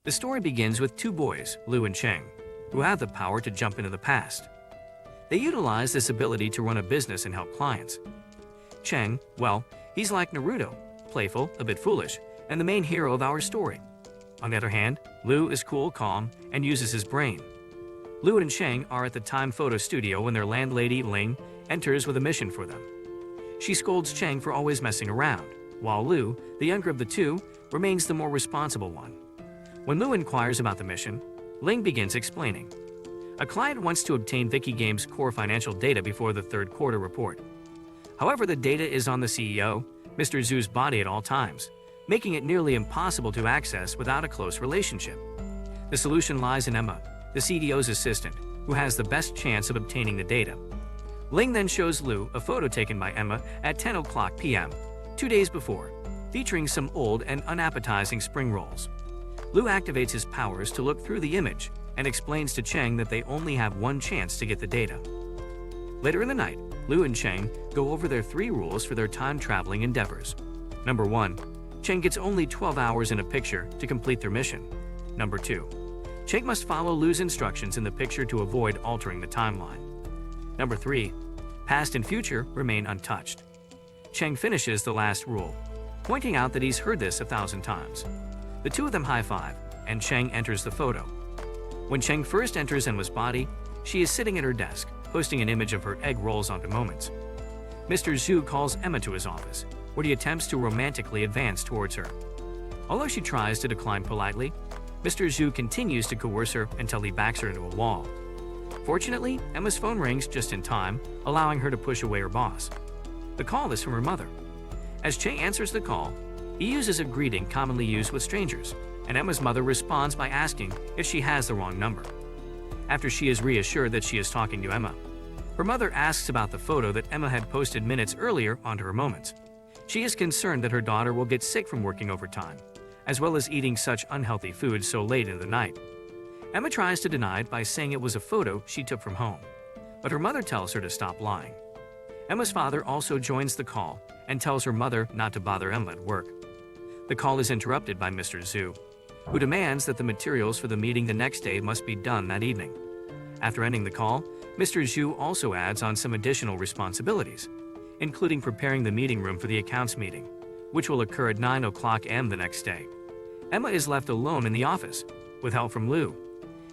The story begins with two boys, Lu and Cheng, who have the power to jump into the past. They utilize this ability to run a business and help clients. Cheng, well, he's like Naruto, playful, a bit foolish, and the main hero of our story. On the other hand, Lu is cool, calm, and uses his brain. Lu and Cheng are at the Time Photo Studio when their landlady, Ling, enters with a mission for them. She scolds Cheng for always messing around, while Lu, the younger of the two, remains the more responsible one. When Lu inquires about the mission, Ling begins explaining. A client wants to obtain Vicky Games' core financial data before the third quarter report. However, the data is on the CEO, Mr. Zhu's body at all times, making it nearly impossible to access without a close relationship. The solution lies in Emma, the CEO's assistant, who has the best chance of obtaining the data. Ling then shows Lu a photo taken by Emma at 10 o'clock p.m., 2 days before, featuring some old and unappetizing spring rolls. Lu activates his powers to look through the image and explains to Cheng that they only have one chance to get the data. Later in the night, Lu and Cheng go over their 3 rules for their time-traveling endeavors. Number 1. Cheng gets only 12 hours in a picture to complete their mission. Number 2. Cheng must follow Lu's instructions in the picture to avoid altering the timeline. Number 3. Past and future remain untouched. Cheng finishes the last rule, pointing out that he's heard this 1,000 times. The two of them high-five, and Cheng enters the photo. When Cheng first enters Emma's body, she is sitting at her desk, posting an image of her egg rolls onto Moments. Mr. Zhu calls Emma to his office, where he attempts to romantically advance towards her. Although she tries to decline politely, Mr. Zhu continues to coerce her until he backs her into a wall. Fortunately, Emma's phone rings just in time, allowing her to push away her boss. The call is from her mother. As Cheng answers the call, he uses a greeting commonly used with strangers, and Emma's mother responds by asking if she has the wrong number. After she is reassured that she is talking to Emma, her mother asks about the photo that Emma had posted minutes earlier onto her Moments. She is concerned that her daughter will get sick from working overtime, as well as eating such unhealthy food so late in the night. Emma tries to deny it by saying it was a photo she took from home, but her mother tells her to stop lying. Emma's father also joins the call and tells her mother not to bother Emma at work. The call is interrupted by Mr. Zhu, who demands that the materials for the meeting the next day must be done that evening. After ending the call, Mr. Zhu also adds on some additional responsibilities, including preparing the meeting room for the accounts meeting, which will occur at 9 o'clock a.m. the next day. Emma is left alone in the office, with help from Lu.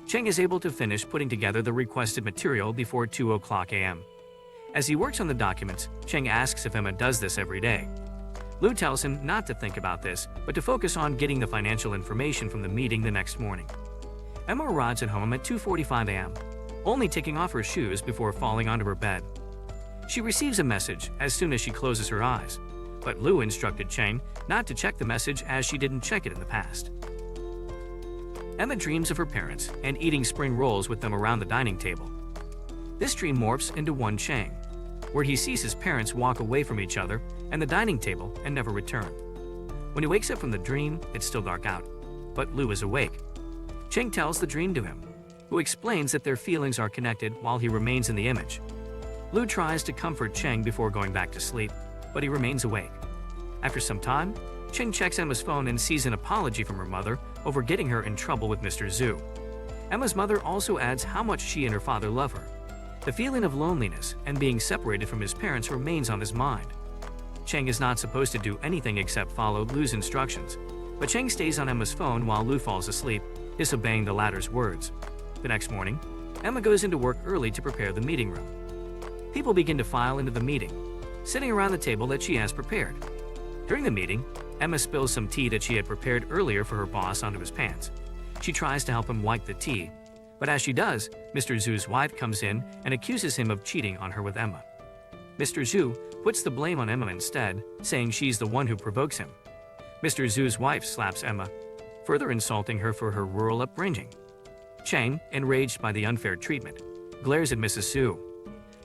Cheng is able to finish putting together the requested material before 2 o'clock a.m. As he works on the documents, Cheng asks if Emma does this every day. Lu tells him not to think about this, but to focus on getting the financial information from the meeting the next morning. Emma arrives at home at 2:45 a.m., only taking off her shoes before falling onto her bed. She receives a message as soon as she closes her eyes, but Lu instructed Cheng not to check the message as she didn't check it in the past. Emma dreams of her parents and eating spring rolls with them around the dining table. This dream morphs into one Cheng, where he sees his parents walk away from each other and the dining table and never return. When he wakes up from the dream, it's still dark out, but Lu is awake. Cheng tells the dream to him, who explains that their feelings are connected while he remains in the image. Lu tries to comfort Cheng before going back to sleep, but he remains awake. After some time, Cheng checks Emma's phone and sees an apology from her mother over getting her in trouble with Mr. Zhu. Emma's mother also adds how much she and her father love her. The feeling of loneliness and being separated from his parents remains on his mind. Cheng is not supposed to do anything except follow Lu's instructions, but Cheng stays on Emma's phone while Lu falls asleep, disobeying the latter's words. The next morning, Emma goes into work early to prepare the meeting room. People begin to file into the meeting, sitting around the table that she has prepared. During the meeting, Emma spills some tea that she had prepared earlier for her boss onto his pants. She tries to help him wipe the tea, but as she does, Mr. Zhu's wife comes in and accuses him of cheating on her with Emma. Mr. Zhu puts the blame on Emma instead, saying she's the one who provokes him. Mr. Zhu's wife slaps Emma, further insulting her for her rural upbringing. Cheng, enraged by the unfair treatment, glares at Mrs. Zhu,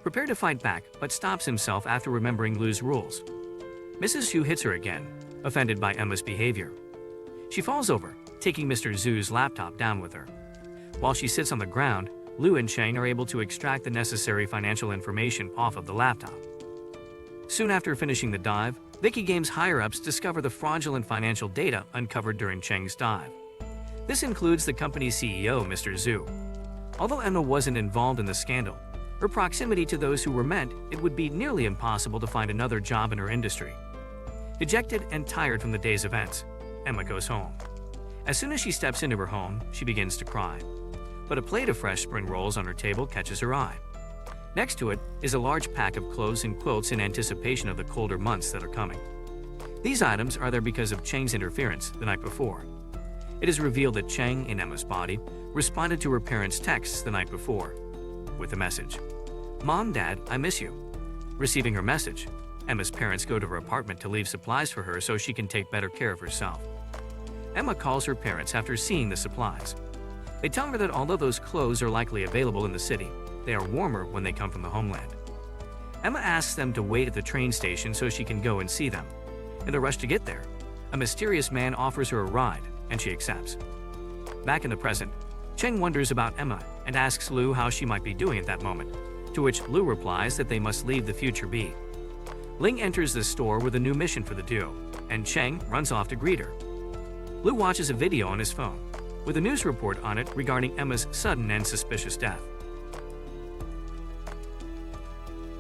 prepared to fight back but stops himself after remembering Lu's rules. Mrs. Zhu hits her again, offended by Emma's behavior. She falls over, taking Mr. Zhu's laptop down with her. While she sits on the ground, Lu and Cheng are able to extract the necessary financial information off of the laptop. Soon after finishing the dive, Vicky Games higher-ups discover the fraudulent financial data uncovered during Cheng's dive. This includes the company's CEO, Mr. Zhu. Although Emma wasn't involved in the scandal, her proximity to those who were meant it would be nearly impossible to find another job in her industry. Dejected and tired from the day's events, Emma goes home. As soon as she steps into her home, she begins to cry. But a plate of fresh spring rolls on her table catches her eye. Next to it is a large pack of clothes and quilts in anticipation of the colder months that are coming. These items are there because of Cheng's interference the night before. It is revealed that Cheng, in Emma's body, responded to her parents' texts the night before with a message. "Mom, Dad, I miss you." Receiving her message, Emma's parents go to her apartment to leave supplies for her so she can take better care of herself. Emma calls her parents after seeing the supplies. They tell her that although those clothes are likely available in the city, they are warmer when they come from the homeland. Emma asks them to wait at the train station so she can go and see them. In the rush to get there, a mysterious man offers her a ride, and she accepts. Back in the present, Cheng wonders about Emma and asks Lu how she might be doing at that moment, to which Lu replies that they must leave the future be. Ling enters the store with a new mission for the duo, and Cheng runs off to greet her. Lu watches a video on his phone, with a news report on it regarding Emma's sudden and suspicious death.